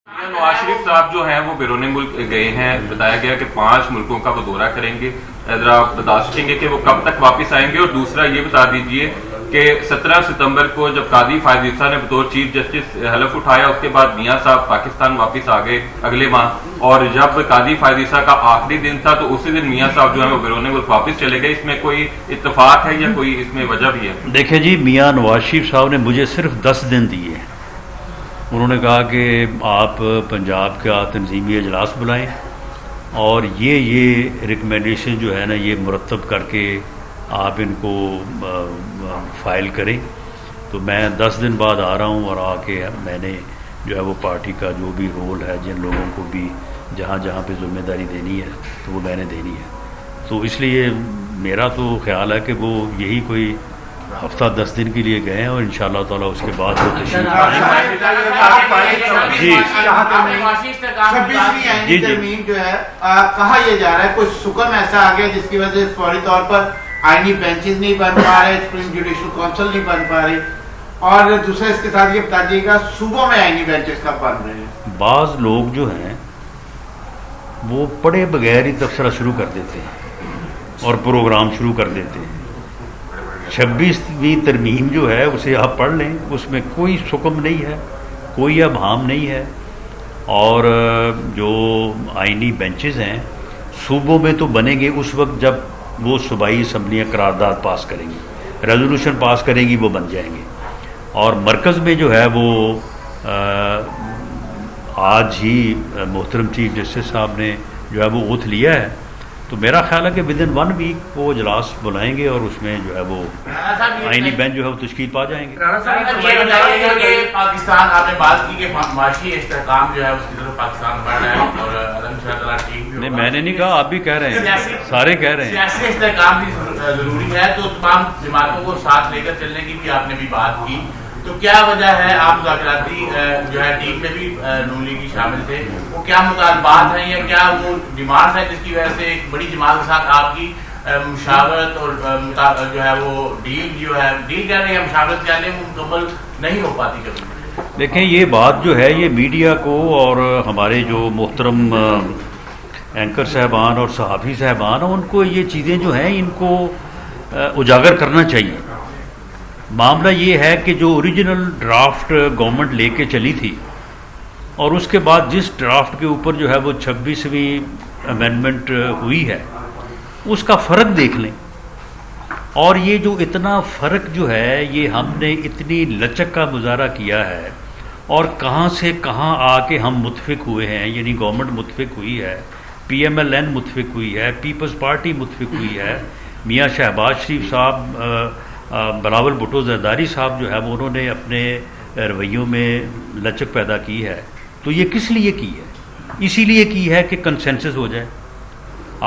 نواز شریف صاحب جو ہیں وہ بیرون ملک گئے ہیں، بتایا گیا کہ 5 ملکوں کا وہ دورہ کریں گے. ذرا آپ بتا سکیں گے کہ وہ کب تک واپس آئیں گے؟ اور دوسرا یہ بتا دیجئے کہ 17 ستمبر کو جب قاضی فائز عیسیٰ نے بطور چیف جسٹس حلف اٹھایا، اس کے بعد میاں صاحب پاکستان واپس آ گئے اگلے ماہ، اور جب قاضی فائز عیسیٰ کا آخری دن تھا تو اسی دن میاں صاحب جو ہیں وہ بیرون ملک واپس چلے گئے. اس میں کوئی اتفاق ہے یا کوئی اس میں وجہ بھی ہے؟ دیکھیں جی، میاں نواز شریف صاحب نے مجھے صرف 10 دن دیے. انہوں نے کہا کہ آپ پنجاب کا تنظیمی اجلاس بلائیں اور یہ ریکمنڈیشن جو ہے نا یہ مرتب کر کے آپ ان کو فائل کریں. تو میں 10 دن بعد آ رہا ہوں اور آ کے میں نے جو ہے وہ پارٹی کا جو بھی رول ہے، جن لوگوں کو بھی جہاں جہاں پہ ذمہ داری دینی ہے تو وہ میں نے دینی ہے. تو اس لیے میرا تو خیال ہے کہ وہ یہی کوئی ہفتہ 10 دن کے لیے گئے ہیں اور انشاءاللہ تعالیٰ اس کے بعد وہ تشریف جی ترمیم جو ہے کہا یہ جا رہا ہے کوئی سکم ایسا آ گیا جس کی وجہ سے فوری طور پر آئینی بینچز نہیں بن پا رہے، سپریم جوڈیشل کونسل نہیں بن پا رہی، اور دوسرا اس کے ساتھ یہ بتا دیجیے گا صوبوں میں آئینی بینچز کب بن رہے ہیں؟ بعض لوگ جو ہیں وہ پڑھے بغیر ہی تبصرہ شروع کر دیتے ہیں اور پروگرام شروع کر دیتے ہیں. 26ویں ترمیم جو ہے اسے آپ پڑھ لیں، اس میں کوئی سکم نہیں ہے، کوئی ابہام نہیں ہے. اور جو آئینی بینچز ہیں صوبوں میں تو بنیں گے اس وقت جب وہ صوبائی اسمبلیاں قرارداد پاس کریں گی، ریزولوشن پاس کریں گی، وہ بن جائیں گے. اور مرکز میں جو ہے وہ آج ہی محترم چیف جسٹس صاحب نے جو ہے وہ اوتھ لیا ہے. تو میرا خیال ہے کہ ود ان 1 ویک وہ اجلاس بلائیں گے اور اس میں جو ہے وہ آئینی بینچ جو ہے وہ تشکیل پا جائیں گے. پاکستان آپ نے بات کی کہ معاشی استحکام جو ہے اس کی طرف پاکستان بڑھ رہا ہے اور نہیں، میں نے نہیں کہا، آپ بھی کہہ رہے ہیں، سارے کہہ رہے ہیں. سیاسی استحکام بھی ضروری ہے، تو تمام جماعتوں کو ساتھ لے کر چلنے کی بھی آپ نے بھی بات کی. تو کیا وجہ ہے؟ آپ مذاکراتی جو ہے ٹیم میں بھی نون لیگی شامل تھے، وہ کیا مطالبات ہیں یا کیا وہ ڈیمانڈ ہے جس کی وجہ سے ایک بڑی جماعت کے ساتھ آپ کی مشاورت اور جو ہے وہ ڈیل کہہ رہے ہیں، مشاورت کہہ رہے ہیں، مکمل نہیں ہو پاتی کبھی؟ دیکھیں، یہ بات جو ہے یہ میڈیا کو اور ہمارے جو محترم اینکر صاحبان اور صحافی صاحبان ہیں ان کو یہ چیزیں جو ہیں ان کو اجاگر کرنا چاہیے. معاملہ یہ ہے کہ جو اوریجنل ڈرافٹ گورنمنٹ لے کے چلی تھی اور اس کے بعد جس ڈرافٹ کے اوپر جو ہے وہ 26ویں امینڈمنٹ ہوئی ہے اس کا فرق دیکھ لیں. اور یہ جو اتنا فرق جو ہے یہ ہم نے اتنی لچک کا مظاہرہ کیا ہے اور کہاں سے کہاں آ کے ہم متفق ہوئے ہیں. یعنی گورنمنٹ متفق ہوئی ہے، PMLN متفق ہوئی ہے، پیپلز پارٹی متفق ہوئی ہے، میاں شہباز شریف صاحب، بلاول بھٹو زرداری صاحب جو ہے وہ انہوں نے اپنے رویوں میں لچک پیدا کی ہے. تو یہ کس لیے کی ہے؟ اسی لیے کی ہے کہ کنسنسس ہو جائے.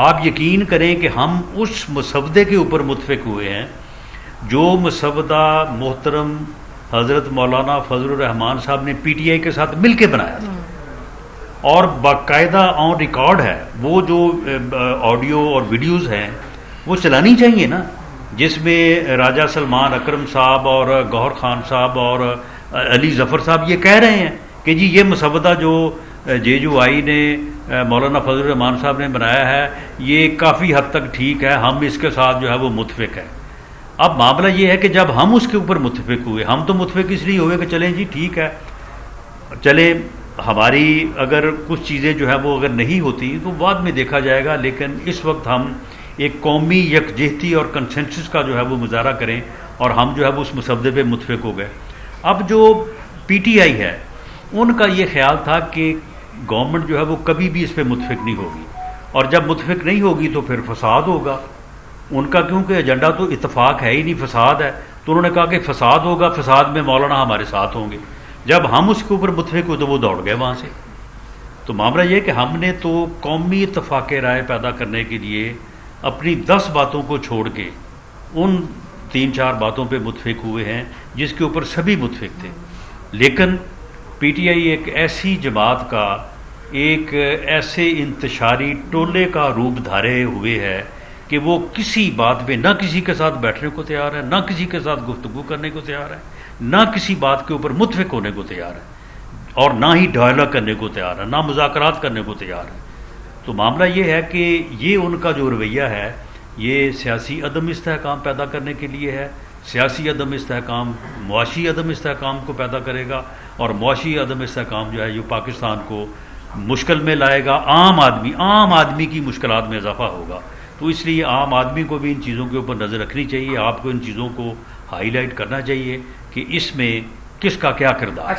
آپ یقین کریں کہ ہم اس مسودے کے اوپر متفق ہوئے ہیں جو مسودہ محترم حضرت مولانا فضل الرحمان صاحب نے PTI کے ساتھ مل کے بنایا تھا اور باقاعدہ آن ریکارڈ ہے. وہ جو آڈیو اور ویڈیوز ہیں وہ چلانی چاہیے نا، جس میں راجہ سلمان اکرم صاحب اور گوہر خان صاحب اور علی ظفر صاحب یہ کہہ رہے ہیں کہ جی یہ مسودہ جو JUI نے مولانا فضل الرحمان صاحب نے بنایا ہے یہ کافی حد تک ٹھیک ہے، ہم اس کے ساتھ جو ہے وہ متفق ہیں. اب معاملہ یہ ہے کہ جب ہم اس کے اوپر متفق ہوئے، ہم تو متفق اس لیے ہوئے کہ چلیں جی ٹھیک ہے، چلیں ہماری اگر کچھ چیزیں جو ہے وہ اگر نہیں ہوتی تو بعد میں دیکھا جائے گا، لیکن اس وقت ہم ایک قومی یکجہتی اور کنسنسس کا جو ہے وہ مظاہرہ کریں اور ہم جو ہے وہ اس مسودے پہ متفق ہو گئے. اب جو PTI ہے ان کا یہ خیال تھا کہ گورنمنٹ جو ہے وہ کبھی بھی اس پہ متفق نہیں ہوگی اور جب متفق نہیں ہوگی تو پھر فساد ہوگا. ان کا کیونکہ ایجنڈا تو اتفاق ہے ہی نہیں، فساد ہے، تو انہوں نے کہا کہ فساد ہوگا، فساد میں مولانا ہمارے ساتھ ہوں گے. جب ہم اس کے اوپر متفق ہوئے تو وہ دوڑ گئے وہاں سے. تو معاملہ یہ کہ ہم نے تو قومی اتفاق رائے پیدا کرنے کے لیے اپنی 10 باتوں کو چھوڑ کے ان 3-4 باتوں پہ متفق ہوئے ہیں جس کے اوپر سبھی متفق تھے. لیکن PTI ایک ایسی جماعت کا ایک ایسے انتشاری ٹولے کا روپ دھارے ہوئے ہے کہ وہ کسی بات پہ نہ کسی کے ساتھ بیٹھنے کو تیار ہے، نہ کسی کے ساتھ گفتگو کرنے کو تیار ہے، نہ کسی بات کے اوپر متفق ہونے کو تیار ہے. اور نہ ہی ڈائلاگ کرنے کو تیار ہے، نہ مذاکرات کرنے کو تیار ہے. تو معاملہ یہ ہے کہ یہ ان کا جو رویہ ہے یہ سیاسی عدم استحکام پیدا کرنے کے لیے ہے. سیاسی عدم استحکام معاشی عدم استحکام کو پیدا کرے گا، اور معاشی عدم استحکام جو ہے یہ پاکستان کو مشکل میں لائے گا. عام آدمی کی مشکلات میں اضافہ ہوگا. تو اس لیے عام آدمی کو بھی ان چیزوں کے اوپر نظر رکھنی چاہیے. آپ کو ان چیزوں کو ہائی لائٹ کرنا چاہیے کہ اس میں کس کا کیا کردار.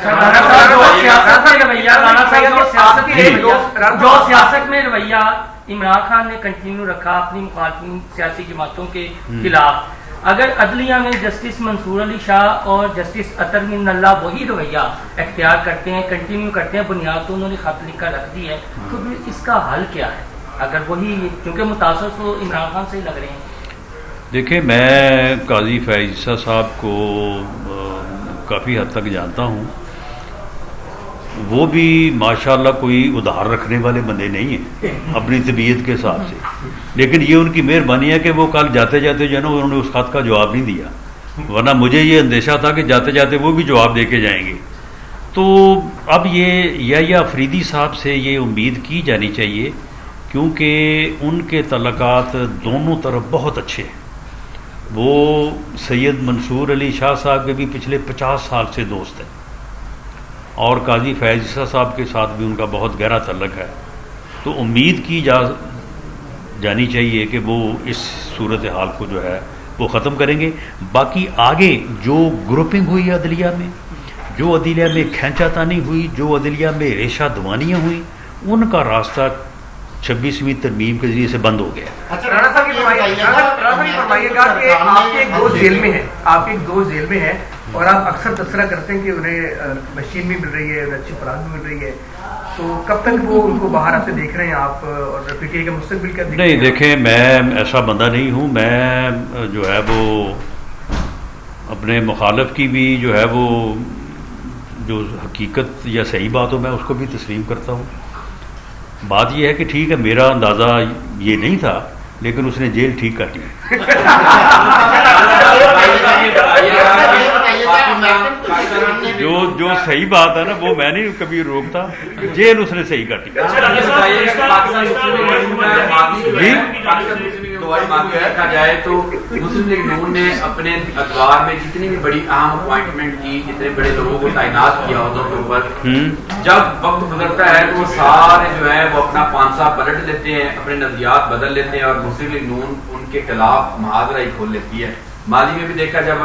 جو سیاست میں رویہ عمران خان نے کنٹینیو رکھا اپنی مخالفین سیاسی جماعتوں کے خلاف، اگر عدلیہ میں جسٹس منصور علی شاہ اور جسٹس اطہر من اللہ وہی رویہ اختیار کرتے ہیں، کنٹینیو کرتے ہیں، بنیاد تو انہوں نے خط لکھ کر رکھ دی ہے، تو پھر اس کا حل کیا ہے اگر وہی، کیونکہ متاثر تو عمران خان سے ہی لگ رہے ہیں. دیکھیں میں قاضی فیاض عیسیٰ صاحب کو کافی حد تک جانتا ہوں. وہ بھی ماشاءاللہ کوئی ادھار رکھنے والے بندے نہیں ہیں اپنی طبیعت کے حساب سے، لیکن یہ ان کی مہربانی ہے کہ وہ کل جاتے جاتے جو ہے نا انہوں نے اس خط کا جواب نہیں دیا، ورنہ مجھے یہ اندیشہ تھا کہ جاتے جاتے وہ بھی جواب دے کے جائیں گے. تو اب یہ یحییٰ افریدی صاحب سے یہ امید کی جانی چاہیے، کیونکہ ان کے تعلقات دونوں طرف بہت اچھے ہیں. وہ سید منصور علی شاہ صاحب کے بھی پچھلے 50 سال سے دوست ہیں، اور قاضی فیاض عیسیٰ صاحب کے ساتھ بھی ان کا بہت گہرا تعلق ہے. تو امید کی جانی چاہیے کہ وہ اس صورتحال کو جو ہے وہ ختم کریں گے. باقی آگے جو گروپنگ ہوئی عدلیہ میں، جو عدلیہ میں کھینچا تانی ہوئی، جو عدلیہ میں ریشہ دوانیاں ہوئیں، ان کا راستہ 26ویں ترمیم کے ذریعے سے بند ہو گیا. رانا صاحب یہ فرمائیے گا کہ آپ کے ایک دوست جیل میں ہیں، اور آپ اکثر تبصرہ کرتے ہیں کہ انہیں مشین بھی مل رہی ہے، اچھی خوراک بھی مل رہی ہے، تو کب تک وہ ان کو باہر آتے دیکھ رہے ہیں آپ، اور پی ٹی آئی کا مستقبل کیا؟ نہیں دیکھیں، میں ایسا بندہ نہیں ہوں. میں جو ہے وہ اپنے مخالف کی بھی جو ہے وہ جو حقیقت یا صحیح بات ہو میں اس کو بھی تسلیم کرتا ہوں. بات یہ ہے کہ ٹھیک ہے میرا اندازہ یہ نہیں تھا، لیکن اس نے جیل ٹھیک کر لی. جو صحیح بات ہے نا وہ میں نہیں کبھی روکتا، جیل اس نے صحیح کر لی. دیکھا جائے تو مسلم لیگ نون نے اپنے ادوار میں جتنی بھی بڑی اہم اپوائنٹمنٹ کی، جتنے بڑے لوگوں کو تعینات کیا عہدوں کے اوپر، جب وقت گزرتا ہے تو وہ سارے جو ہے وہ اپنا پانسا پلٹ لیتے ہیں، اپنے نظریات بدل لیتے ہیں، اور مسلم لیگ نون ان کے خلاف محاذرہ ہی کھول لیتی ہے. ماضی میں بھی دیکھا جب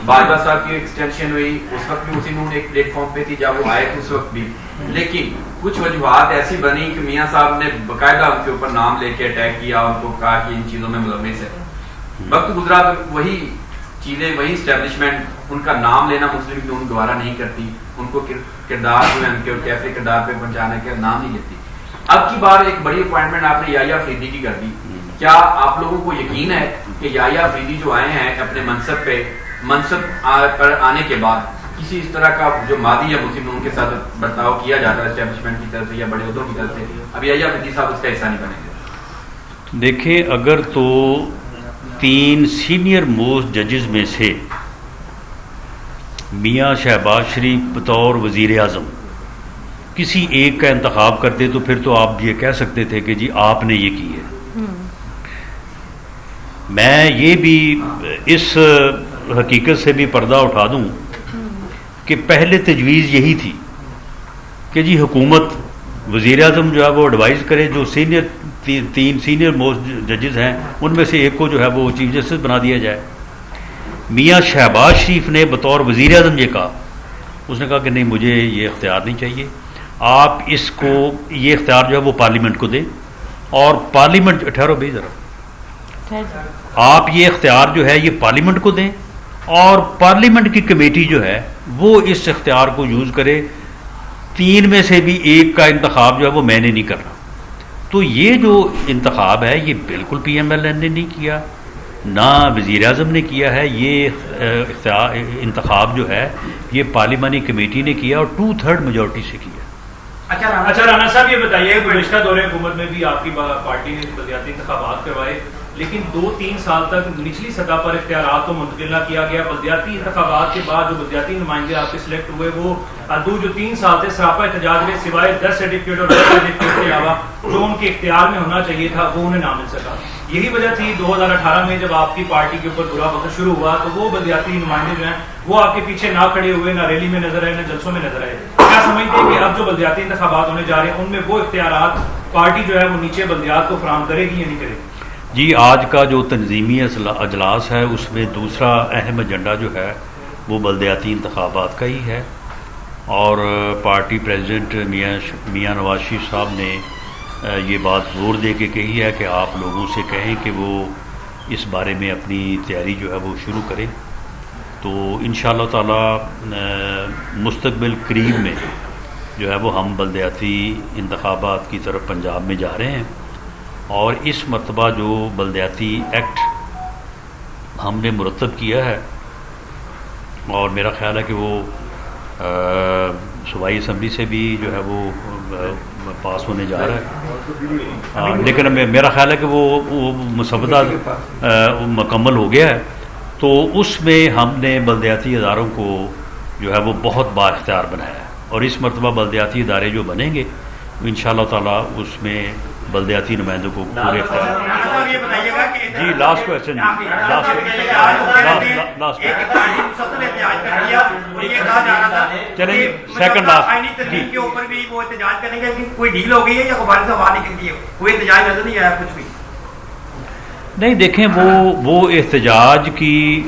باجوہ صاحب کی ایکسٹینشن ہوئی اس وقت بھی مسلم نون ایک پلیٹ فارم پہ تھی، جب وہ آئے تھے اس وقت بھی، لیکن کچھ وجوہات ایسی بنی کہ میاں صاحب نے باقاعدہ ان کے اوپر نام لے کے اٹیک کیا، ان کو کہا کہ ان چیزوں میں ملوث ہے. وقت گزرا تو وہی چیزیں، وہی اسٹیبلشمنٹ ان کا نام لینا مسلم نون دوبارہ نہیں کرتی، ان کو کردار جو ہے ان کے کیسے کردار پہ پہنچانے کا نام نہیں لیتی. اب کی بار ایک بڑی اپوائنٹمنٹ آپ نے یحییٰ افریدی کی کر دی. کیا آپ لوگوں کو یقین ہے کہ یحییٰ افریدی جو آئے ہیں اپنے منصب پر آنے کے بعد کسی اس طرح کا جو ماضی یا مسلم نون کے ساتھ برتاؤ کیا جاتا ہے اسٹیبلشمنٹ کی طرف سے یا بڑے عہدوں کی طرف سے، اب یحییٰ افریدی صاحب اس کا حصہ نہیں بنیں گے؟ دیکھیں، اگر تو 3 سینئر موسٹ ججز میں سے میاں شہباز شریف بطور وزیر اعظم کسی ایک کا انتخاب کرتے تو پھر تو آپ یہ کہہ سکتے تھے کہ جی آپ نے یہ کی ہے. میں یہ بھی اس حقیقت سے بھی پردہ اٹھا دوں کہ پہلے تجویز یہی تھی کہ جی حکومت وزیر اعظم جو ہے وہ ایڈوائز کرے، جو 3 سینئر موسٹ ججز ہیں ان میں سے ایک کو جو ہے وہ چیف جسٹس بنا دیا جائے. میاں شہباز شریف نے بطور وزیر اعظم یہ کہا، اس نے کہا کہ نہیں مجھے یہ اختیار نہیں چاہیے، آپ اس کو یہ اختیار جو ہے وہ پارلیمنٹ کو دیں، اور پارلیمنٹ ٹھہرو بھائی ذرا، آپ یہ اختیار جو ہے یہ پارلیمنٹ کو دیں، اور پارلیمنٹ کی کمیٹی جو ہے وہ اس اختیار کو یوز کرے. 3 میں سے بھی ایک کا انتخاب جو ہے وہ میں نے نہیں کرنا. تو یہ جو انتخاب ہے یہ بالکل پی ایم ایل این نے نہیں کیا، نہ وزیر اعظم نے کیا ہے. یہ انتخاب جو ہے یہ پارلیمانی کمیٹی نے کیا، اور 2/3 میجورٹی سے کیا. اچھا رانا صاحب یہ بتائیے، گزشتہ دور حکومت میں بھی آپ کی پارٹی نے بلدیاتی انتخابات کروائے، لیکن 2-3 سال تک نچلی سطح پر اختیارات کو منتقل نہ کیا گیا. بلدیاتی انتخابات کے بعد جو بلدیاتی نمائندے آپ کے سلیکٹ ہوئے وہ جو 3 سال تھے سراپا احتجاج میں سوائے 10 سرٹیفکیٹ اور 10 سرٹیفکیٹ کے علاوہ جو ان کے اختیار میں ہونا چاہیے تھا وہ انہیں نہ مل سکا. یہی وجہ تھی 2018 میں جب آپ کی پارٹی کے اوپر برا وقت شروع ہوا تو وہ بلدیاتی نمائندے جو ہیں وہ آپ کے پیچھے نہ کھڑے ہوئے, نہ ریلی میں نظر آئے, نہ جلسوں میں نظر آئے. کیا سمجھتے ہیں کہ اب جو بلدیاتی انتخابات ہونے جا رہے ہیں ان میں وہ اختیارات پارٹی جو ہے وہ نیچے بلدیات کو فراہم کرے گی یا نہیں کرے گی؟ جی, آج کا جو تنظیمی اجلاس ہے اس میں دوسرا اہم ایجنڈا جو ہے وہ بلدیاتی انتخابات کا ہی ہے, اور پارٹی پریزیڈنٹ میاں نواز شریف صاحب نے یہ بات زور دے کے کہی ہے کہ آپ لوگوں سے کہیں کہ وہ اس بارے میں اپنی تیاری جو ہے وہ شروع کریں. تو انشاءاللہ تعالی مستقبل قریب میں جو ہے وہ ہم بلدیاتی انتخابات کی طرف پنجاب میں جا رہے ہیں, اور اس مرتبہ جو بلدیاتی ایکٹ ہم نے مرتب کیا ہے اور میرا خیال ہے کہ وہ صوبائی اسمبلی سے بھی جو ہے وہ پاس ہونے جا رہا ہے, لیکن میرا خیال ہے کہ وہ مسودہ مکمل ہو گیا ہے. تو اس میں ہم نے بلدیاتی اداروں کو جو ہے وہ بہت با اختیار بنایا ہے, اور اس مرتبہ بلدیاتی ادارے جو بنیں گے انشاءاللہ تعالیٰ اس میں بلدیاتی نمائندوں کو پورے اختیار. جی لاسٹ کوشچن, چلیں سیکنڈ لاسٹ. جی کے اوپر بھی وہ احتجاج کریں گے کہ کوئی ڈیل ہو گئی ہے یا غبار سے باہر نکل گئی ہے, کوئی احتجاج نظر نہیں آیا کچھ بھی نہیں. دیکھیں وہ احتجاج کی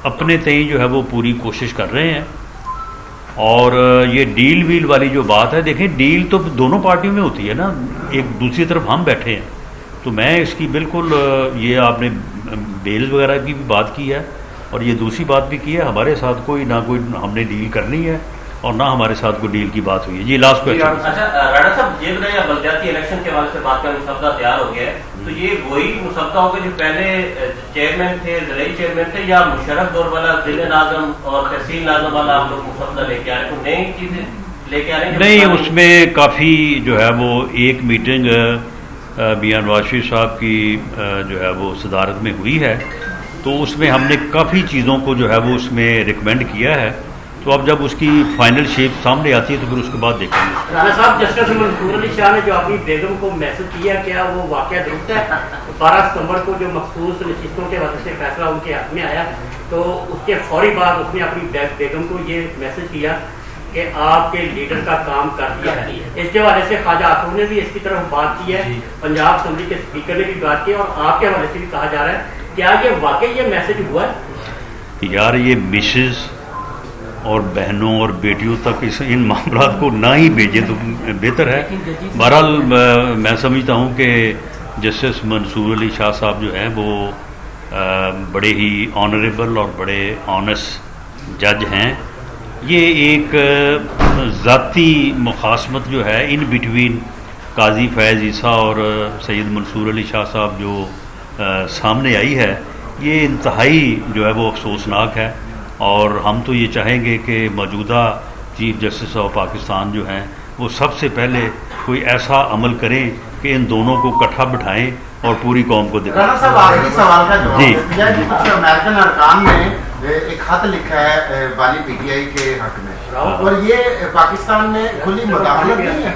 اپنے تئیں جو ہے وہ پوری کوشش کر رہے ہیں, اور یہ ڈیل ویل والی جو بات ہے, دیکھیں ڈیل تو دونوں پارٹیوں میں ہوتی ہے نا, ایک دوسری طرف ہم بیٹھے ہیں. تو میں اس کی بالکل یہ آپ نے بیلز وغیرہ کی بھی بات کی ہے اور یہ دوسری بات بھی کی ہے, ہمارے ساتھ کوئی نہ کوئی ہم نے ڈیل کرنی ہے اور نہ ہمارے ساتھ کوئی ڈیل کی بات ہوئی ہے. جی لاسٹ کوشچن. اچھا رانا صاحب یہ بتائیے, بلدیاتی الیکشن کے حوالے سے بات کا مسودہ تیار ہو گیا ہے, تو یہ وہی مسودہ ہوگا جو پہلے چیئرمین تھے, ضلعی چیئرمین تھے, یا مشرف دور والا ضلع ناظم اور تحصیل ناظم والا آپ لوگ مسودہ لے کے آ رہے ہیں, کوئی نئی چیزیں لے کے آ رہے ہیں؟ نہیں, اس میں کافی جو ہے وہ ایک میٹنگ میاں نواز شریف صاحب کی جو ہے وہ صدارت میں ہوئی ہے, تو اس میں ہم نے کافی چیزوں کو جو ہے وہ اس میں ریکمینڈ کیا ہے. تو اب جب اس کی فائنل شیپ سامنے آتی ہے تو پھر اس کے بعد دیکھیں گے. رانا صاحب, جسٹس منصور علی شاہ نے جو اپنی بیگم کو میسج کیا, کیا وہ واقعہ درست ہے؟ 12 ستمبر کو جو مخصوص نشستوں کے وجہ سے فیصلہ ان کے حق میں آیا, تو اس کے فوری بعد اس نے اپنی بیگم کو یہ میسج کیا کہ آپ کے لیڈر کا کام کر دیا ہے. اس کے حوالے سے خواجہ آخر نے بھی اس کی طرف بات کی ہے, پنجاب اسمبلی کے اسپیکر نے بھی بات کی, اور آپ کے حوالے سے بھی کہا جا رہا ہے. کیا یہ واقعی یہ میسج ہوا ہے؟ یار یہ مسز اور بہنوں اور بیٹیوں تک ان معاملات کو نہ ہی بھیجیں تو بہتر ہے. بہرحال میں سمجھتا ہوں کہ جسٹس منصور علی شاہ صاحب جو ہیں وہ بڑے ہی آنریبل اور بڑے آنیسٹ جج ہیں. یہ ایک ذاتی مخاصمت جو ہے ان بٹوین قاضی فیض عیسیٰ اور سید منصور علی شاہ صاحب جو سامنے آئی ہے, یہ انتہائی جو ہے وہ افسوسناک ہے, اور ہم تو یہ چاہیں گے کہ موجودہ چیف جسٹس آف پاکستان جو ہیں وہ سب سے پہلے کوئی ایسا عمل کریں کہ ان دونوں کو اکٹھا بٹھائیں اور پوری قوم کو دکھائیں. رانا صاحب آخری سوال کا جواب دیا کہ کچھ امریکن ارکان نے ایک خط لکھا ہے والی پی ٹی آئی کے حق میں, اور یہ پاکستان میں کھلی مداخلت نہیں ہے.